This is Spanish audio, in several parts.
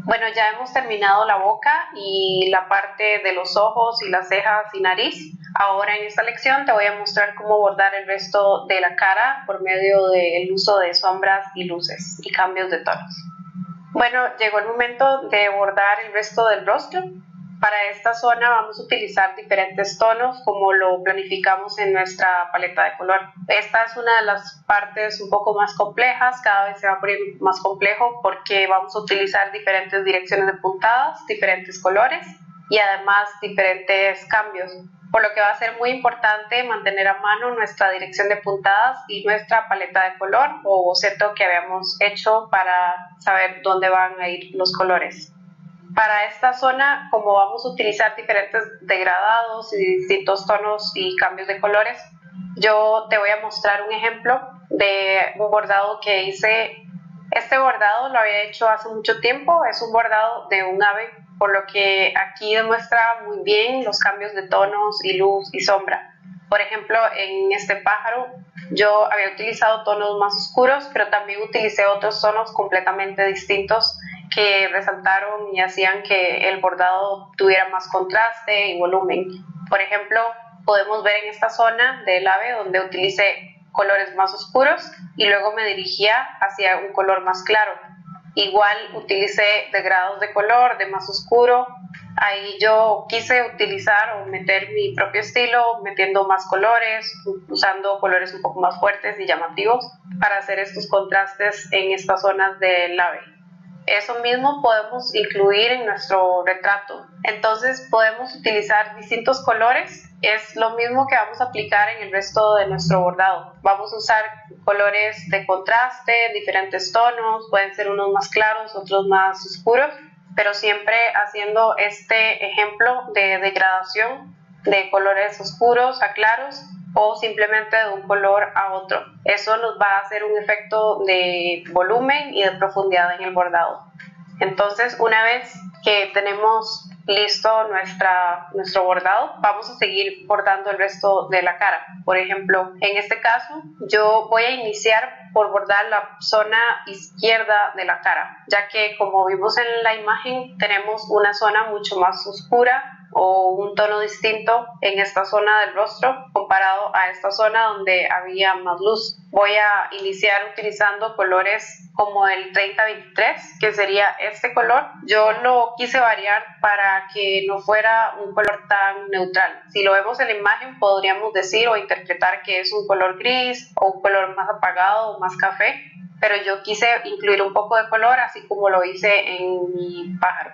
Bueno, ya hemos terminado la boca y la parte de los ojos y las cejas y nariz. Ahora en esta lección te voy a mostrar cómo bordar el resto de la cara por medio del uso de sombras y luces y cambios de tonos. Bueno, llegó el momento de bordar el resto del rostro. Para esta zona vamos a utilizar diferentes tonos como lo planificamos en nuestra paleta de color. Esta es una de las partes un poco más complejas, cada vez se va a poner más complejo porque vamos a utilizar diferentes direcciones de puntadas, diferentes colores y además diferentes cambios, por lo que va a ser muy importante mantener a mano nuestra dirección de puntadas y nuestra paleta de color o boceto que habíamos hecho para saber dónde van a ir los colores. Para esta zona, como vamos a utilizar diferentes degradados y distintos tonos y cambios de colores, yo te voy a mostrar un ejemplo de un bordado que hice. Este bordado lo había hecho hace mucho tiempo, es un bordado de un ave, por lo que aquí demuestra muy bien los cambios de tonos y luz y sombra. Por ejemplo, en este pájaro yo había utilizado tonos más oscuros, pero también utilicé otros tonos completamente distintos que resaltaron y hacían que el bordado tuviera más contraste y volumen. Por ejemplo, podemos ver en esta zona del ave donde utilicé colores más oscuros y luego me dirigía hacia un color más claro. Igual utilicé degrados de color de más oscuro. Ahí yo quise utilizar o meter mi propio estilo, metiendo más colores, usando colores un poco más fuertes y llamativos para hacer estos contrastes en estas zonas del ave. Eso mismo podemos incluir en nuestro retrato. Entonces podemos utilizar distintos colores. Es lo mismo que vamos a aplicar en el resto de nuestro bordado. Vamos a usar colores de contraste, diferentes tonos, pueden ser unos más claros, otros más oscuros, pero siempre haciendo este ejemplo de degradación de colores oscuros a claros o simplemente de un color a otro. Eso nos va a hacer un efecto de volumen y de profundidad en el bordado. Entonces, una vez que tenemos listo nuestro bordado, vamos a seguir bordando el resto de la cara. Por ejemplo, en este caso, yo voy a iniciar por bordar la zona izquierda de la cara, ya que como vimos en la imagen, tenemos una zona mucho más oscura o un tono distinto en esta zona del rostro comparado a esta zona donde había más luz. Voy a iniciar utilizando colores como el 30-23, que sería este color. Yo lo quise variar para que no fuera un color tan neutral. Si lo vemos en la imagen podríamos decir o interpretar que es un color gris o un color más apagado o más café, pero yo quise incluir un poco de color así como lo hice en mi pájaro.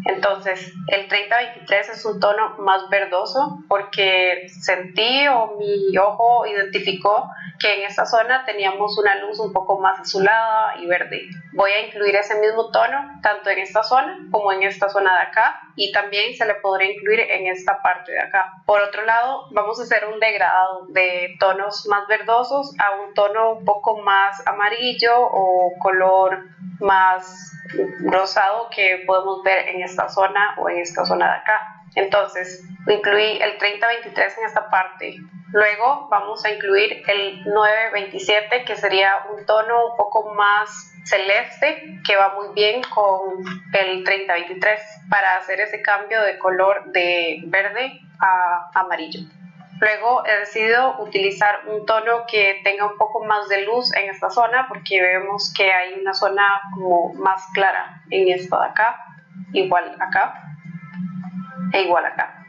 Entonces, el 30-23 es un tono más verdoso porque sentí o mi ojo identificó que en esta zona teníamos una luz un poco más azulada y verde. Voy a incluir ese mismo tono tanto en esta zona como en esta zona de acá y también se le podría incluir en esta parte de acá. Por otro lado, vamos a hacer un degradado de tonos más verdosos a un tono un poco más amarillo o color más rosado que podemos ver en esta zona o en esta zona de acá. Entonces, incluí el 30-23 en esta parte. Luego vamos a incluir el 9-27, que sería un tono un poco más celeste, que va muy bien con el 30-23 para hacer ese cambio de color de verde a amarillo. Luego he decidido utilizar un tono que tenga un poco más de luz en esta zona porque vemos que hay una zona como más clara en esta de acá, igual acá e igual acá.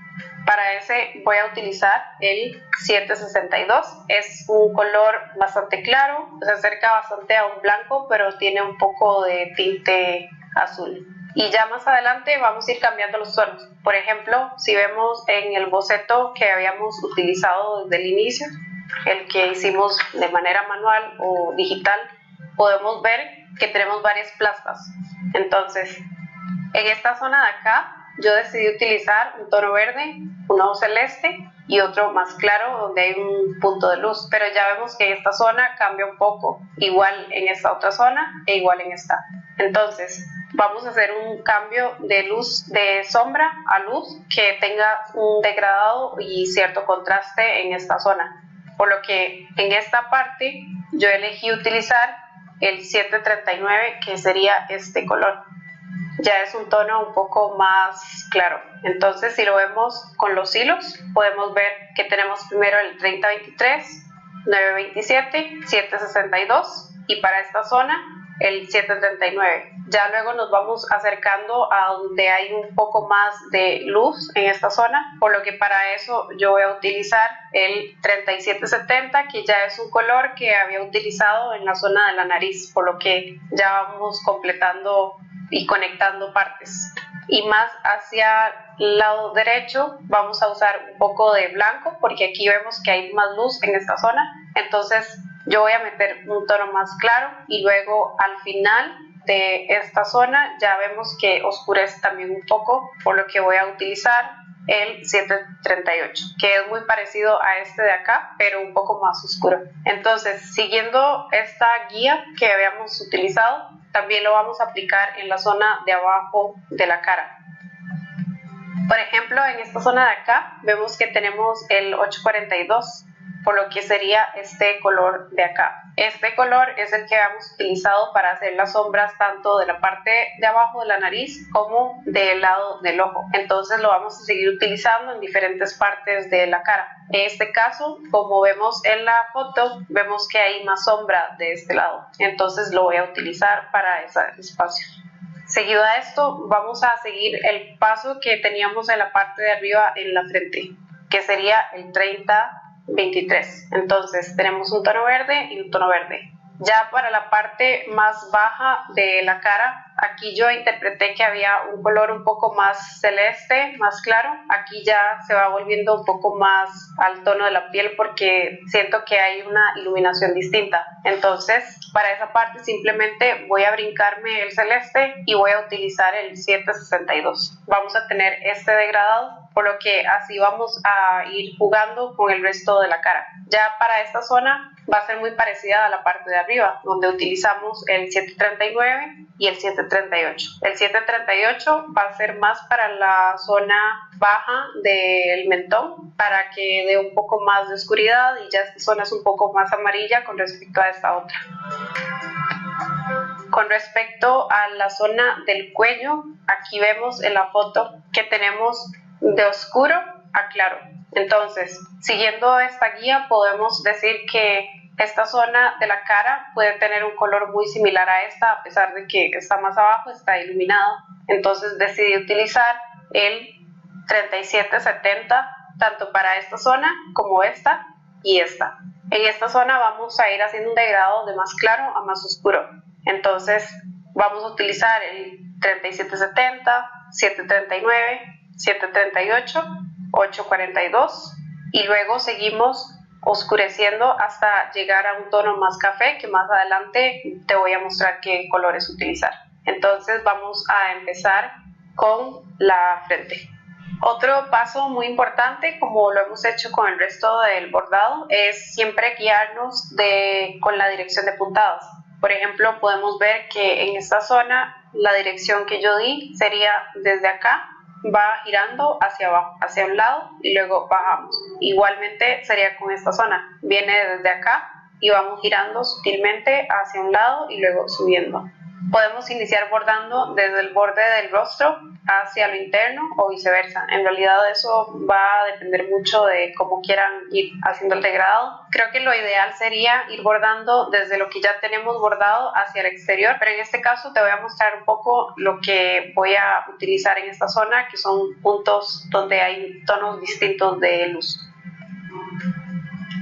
Para ese voy a utilizar el 762, es un color bastante claro, se acerca bastante a un blanco pero tiene un poco de tinte azul. Y ya más adelante vamos a ir cambiando los tonos. Por ejemplo, si vemos en el boceto que habíamos utilizado desde el inicio, el que hicimos de manera manual o digital, podemos ver que tenemos varias plastas. Entonces, en esta zona de acá, yo decidí utilizar un tono verde, uno celeste y otro más claro donde hay un punto de luz. Pero ya vemos que en esta zona cambia un poco, igual en esta otra zona e igual en esta. Entonces, vamos a hacer un cambio de luz, de sombra a luz, que tenga un degradado y cierto contraste en esta zona. Por lo que en esta parte yo elegí utilizar el 739, que sería este color. Ya es un tono un poco más claro. Entonces, si lo vemos con los hilos, podemos ver que tenemos primero el 3023, 927, 762 y para esta zona el 739. Ya luego nos vamos acercando a donde hay un poco más de luz en esta zona, por lo que para eso yo voy a utilizar el 3770, que ya es un color que había utilizado en la zona de la nariz, por lo que ya vamos completando y conectando partes. Y más hacia el lado derecho vamos a usar un poco de blanco, porque aquí vemos que hay más luz en esta zona. Entonces yo voy a meter un tono más claro y luego al final de esta zona ya vemos que oscurece también un poco, por lo que voy a utilizar el 738, que es muy parecido a este de acá, pero un poco más oscuro. Entonces, siguiendo esta guía que habíamos utilizado, también lo vamos a aplicar en la zona de abajo de la cara. Por ejemplo, en esta zona de acá vemos que tenemos el 842, por lo que sería este color de acá. Este color es el que hemos utilizado para hacer las sombras tanto de la parte de abajo de la nariz como del lado del ojo. Entonces lo vamos a seguir utilizando en diferentes partes de la cara. En este caso, como vemos en la foto, vemos que hay más sombra de este lado. Entonces lo voy a utilizar para ese espacio. Seguido a esto, vamos a seguir el paso que teníamos en la parte de arriba en la frente, que sería el 3023. Entonces tenemos un tono verde y un tono verde. Ya para la parte más baja de la cara, aquí yo interpreté que había un color un poco más celeste, más claro. Aquí ya se va volviendo un poco más al tono de la piel porque siento que hay una iluminación distinta. Entonces, para esa parte simplemente voy a brincarme el celeste y voy a utilizar el 762. Vamos a tener este degradado, por lo que así vamos a ir jugando con el resto de la cara. Ya para esta zona va a ser muy parecida a la parte de arriba, donde utilizamos el 739 y el 738. El 738 va a ser más para la zona baja del mentón, para que dé un poco más de oscuridad, y ya esta zona es un poco más amarilla con respecto a esta otra. Con respecto a la zona del cuello, aquí vemos en la foto que tenemos de oscuro a claro. Entonces, siguiendo esta guía, podemos decir que esta zona de la cara puede tener un color muy similar a esta, a pesar de que está más abajo, está iluminado. Entonces decidí utilizar el 3770 tanto para esta zona como esta y esta. En esta zona vamos a ir haciendo un degradado de más claro a más oscuro. Entonces vamos a utilizar el 3770, 739, 738, 842 y luego seguimos oscureciendo hasta llegar a un tono más café, que más adelante te voy a mostrar qué colores utilizar. Entonces vamos a empezar con la frente. Otro paso muy importante, como lo hemos hecho con el resto del bordado, es siempre guiarnos con la dirección de puntadas. Por ejemplo, podemos ver que en esta zona la dirección que yo di sería desde acá, va girando hacia abajo, hacia un lado y luego bajamos. Igualmente sería con esta zona, viene desde acá y vamos girando sutilmente hacia un lado y luego subiendo. Podemos iniciar bordando desde el borde del rostro hacia lo interno o viceversa. En realidad eso va a depender mucho de cómo quieran ir haciendo el degradado. Creo que lo ideal sería ir bordando desde lo que ya tenemos bordado hacia el exterior, pero en este caso te voy a mostrar un poco lo que voy a utilizar en esta zona, que son puntos donde hay tonos distintos de luz.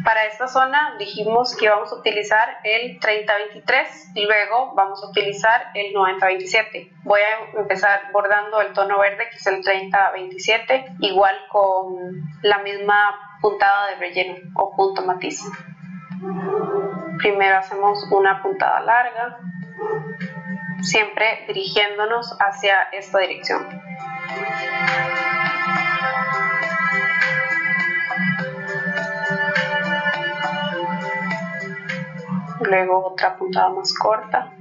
Para esta zona dijimos que íbamos a utilizar el 3023 y luego vamos a utilizar el 9027. Voy a empezar bordando el tono verde, que es el 3027, igual con la misma puntada de relleno o punto matiz. Primero hacemos una puntada larga, siempre dirigiéndonos hacia esta dirección. Luego otra puntada más corta.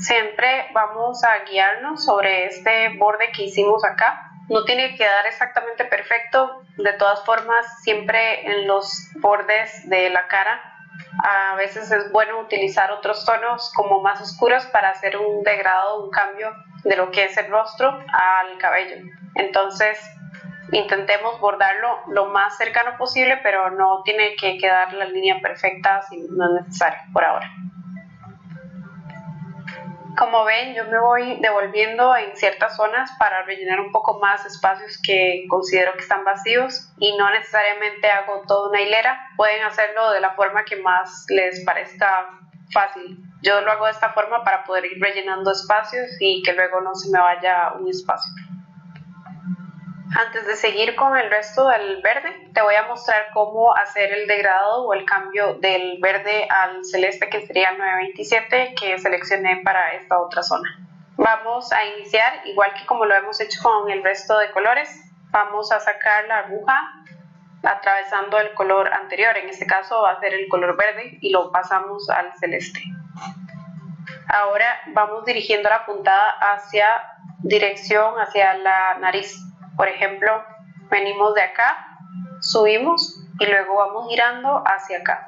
Siempre vamos a guiarnos sobre este borde que hicimos acá. No tiene que quedar exactamente perfecto, de todas formas siempre en los bordes de la cara a veces es bueno utilizar otros tonos como más oscuros para hacer un degradado, un cambio de lo que es el rostro al cabello. Entonces intentemos bordarlo lo más cercano posible, pero no tiene que quedar la línea perfecta si no es necesario por ahora. Como ven, yo me voy devolviendo en ciertas zonas para rellenar un poco más espacios que considero que están vacíos y no necesariamente hago toda una hilera. Pueden hacerlo de la forma que más les parezca fácil. Yo lo hago de esta forma para poder ir rellenando espacios y que luego no se me vaya un espacio. Antes de seguir con el resto del verde, te voy a mostrar cómo hacer el degradado o el cambio del verde al celeste, que sería el 927, que seleccioné para esta otra zona. Vamos a iniciar, igual que como lo hemos hecho con el resto de colores, vamos a sacar la aguja atravesando el color anterior, en este caso va a ser el color verde, y lo pasamos al celeste. Ahora vamos dirigiendo la puntada hacia la nariz. Por ejemplo, venimos de acá, subimos y luego vamos girando hacia acá.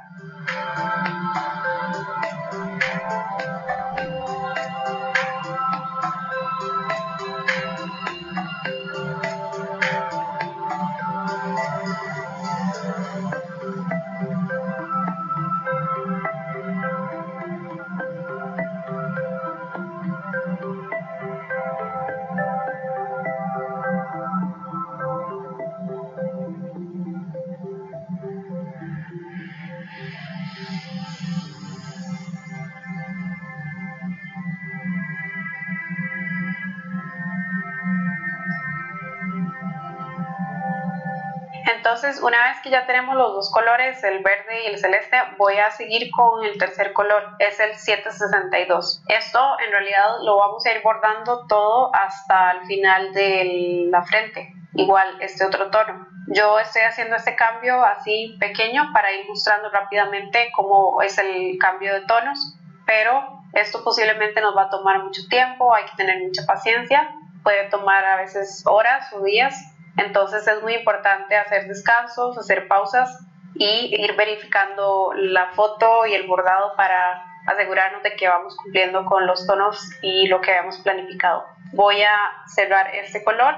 Entonces, una vez que ya tenemos los dos colores, el verde y el celeste, voy a seguir con el tercer color, es el 762. Esto en realidad lo vamos a ir bordando todo hasta el final de la frente, igual este otro tono. Yo estoy haciendo este cambio así pequeño para ir mostrando rápidamente cómo es el cambio de tonos, pero esto posiblemente nos va a tomar mucho tiempo, hay que tener mucha paciencia, puede tomar a veces horas o días. Entonces es muy importante hacer descansos, hacer pausas y ir verificando la foto y el bordado para asegurarnos de que vamos cumpliendo con los tonos y lo que habíamos planificado. Voy a cerrar este color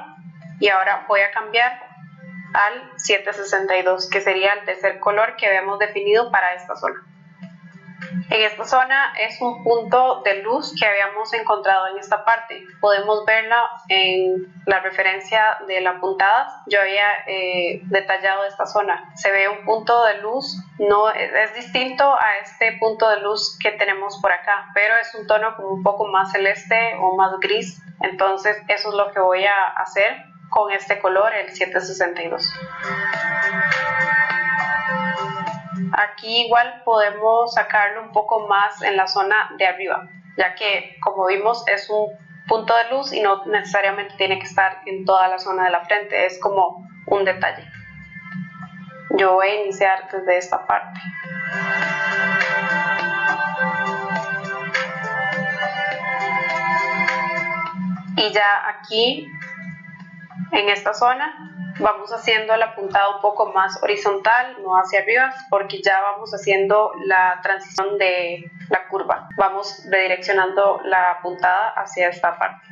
y ahora voy a cambiar al 762, que sería el tercer color que habíamos definido para esta zona. En esta zona es un punto de luz que habíamos encontrado en esta parte. Podemos verla en la referencia de la puntada. Yo había detallado esta zona. Se ve un punto de luz, no es distinto a este punto de luz que tenemos por acá, pero es un tono como un poco más celeste o más gris. Entonces eso es lo que voy a hacer con este color, el 762. Aquí igual podemos sacarlo un poco más en la zona de arriba, ya que como vimos es un punto de luz y no necesariamente tiene que estar en toda la zona de la frente, es como un detalle. Yo voy a iniciar desde esta parte. Y ya aquí, en esta zona, vamos haciendo la puntada un poco más horizontal, no hacia arriba, porque ya vamos haciendo la transición de la curva. Vamos redireccionando la puntada hacia esta parte.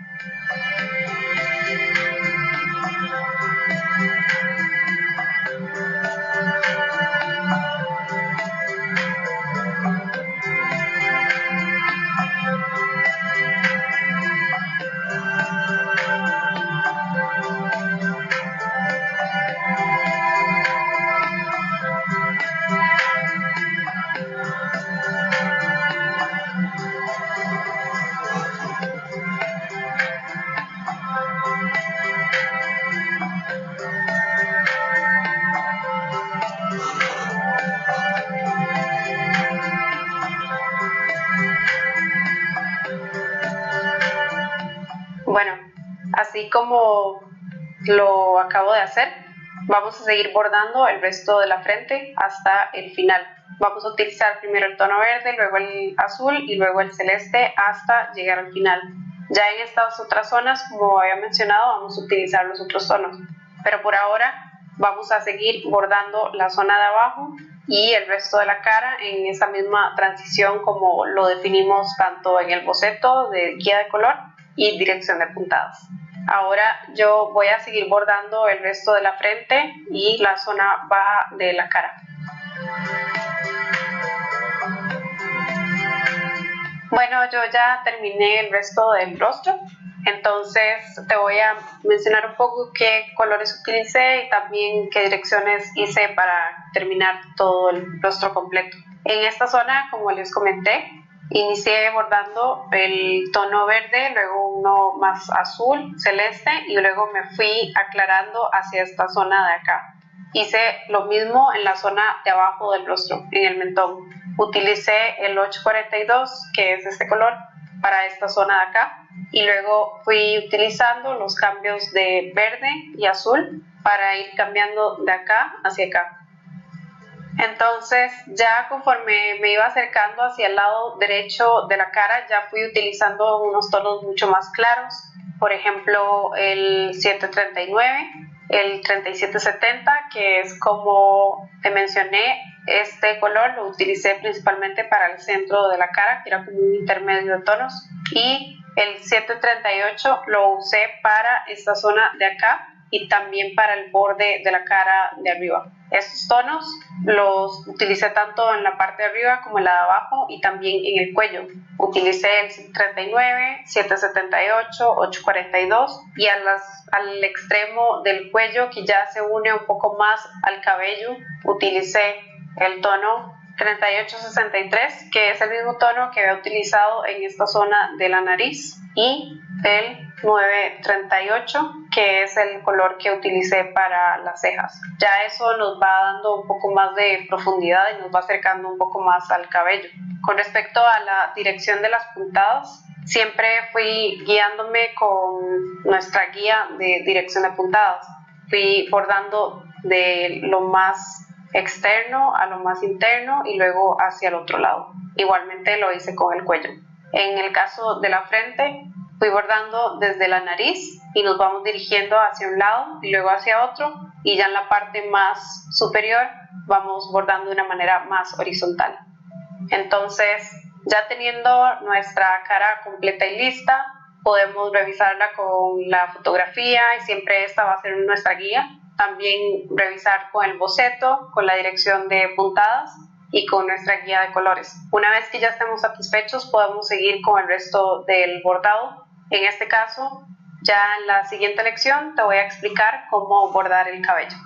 Bueno, así como lo acabo de hacer, vamos a seguir bordando el resto de la frente hasta el final. Vamos a utilizar primero el tono verde, luego el azul y luego el celeste hasta llegar al final. Ya en estas otras zonas, como había mencionado, vamos a utilizar los otros tonos, pero por ahora vamos a seguir bordando la zona de abajo y el resto de la cara en esa misma transición como lo definimos tanto en el boceto de guía de color y dirección de puntadas. Ahora yo voy a seguir bordando el resto de la frente y la zona baja de la cara. Bueno, yo ya terminé el resto del rostro, entonces te voy a mencionar un poco qué colores utilicé y también qué direcciones hice para terminar todo el rostro completo. En esta zona, como les comenté, inicié bordando el tono verde, luego uno más azul, celeste y luego me fui aclarando hacia esta zona de acá. Hice lo mismo en la zona de abajo del rostro, en el mentón. Utilicé el 842, que es este color, para esta zona de acá y luego fui utilizando los cambios de verde y azul para ir cambiando de acá hacia acá. Entonces ya conforme me iba acercando hacia el lado derecho de la cara ya fui utilizando unos tonos mucho más claros, por ejemplo el 739, el 3770, que es como te mencioné, este color lo utilicé principalmente para el centro de la cara, que era como un intermedio de tonos, y el 738 lo usé para esta zona de acá y también para el borde de la cara de arriba. Estos tonos los utilicé tanto en la parte de arriba como en la de abajo y también en el cuello. Utilicé el 739, 778, 842 y al extremo del cuello, que ya se une un poco más al cabello, utilicé el tono 3863, que es el mismo tono que había utilizado en esta zona de la nariz, y el 938, que es el color que utilicé para las cejas. Ya eso nos va dando un poco más de profundidad y nos va acercando un poco más al cabello. Con respecto a la dirección de las puntadas, siempre fui guiándome con nuestra guía de dirección de puntadas. Fui bordando de lo más externo a lo más interno y luego hacia el otro lado. Igualmente lo hice con el cuello. En el caso de la frente, fui bordando desde la nariz y nos vamos dirigiendo hacia un lado y luego hacia otro, y ya en la parte más superior vamos bordando de una manera más horizontal. Entonces, ya teniendo nuestra cara completa y lista, podemos revisarla con la fotografía y siempre esta va a ser nuestra guía. También revisar con el boceto, con la dirección de puntadas y con nuestra guía de colores. Una vez que ya estemos satisfechos, podemos seguir con el resto del bordado. En este caso, ya en la siguiente lección te voy a explicar cómo bordar el cabello.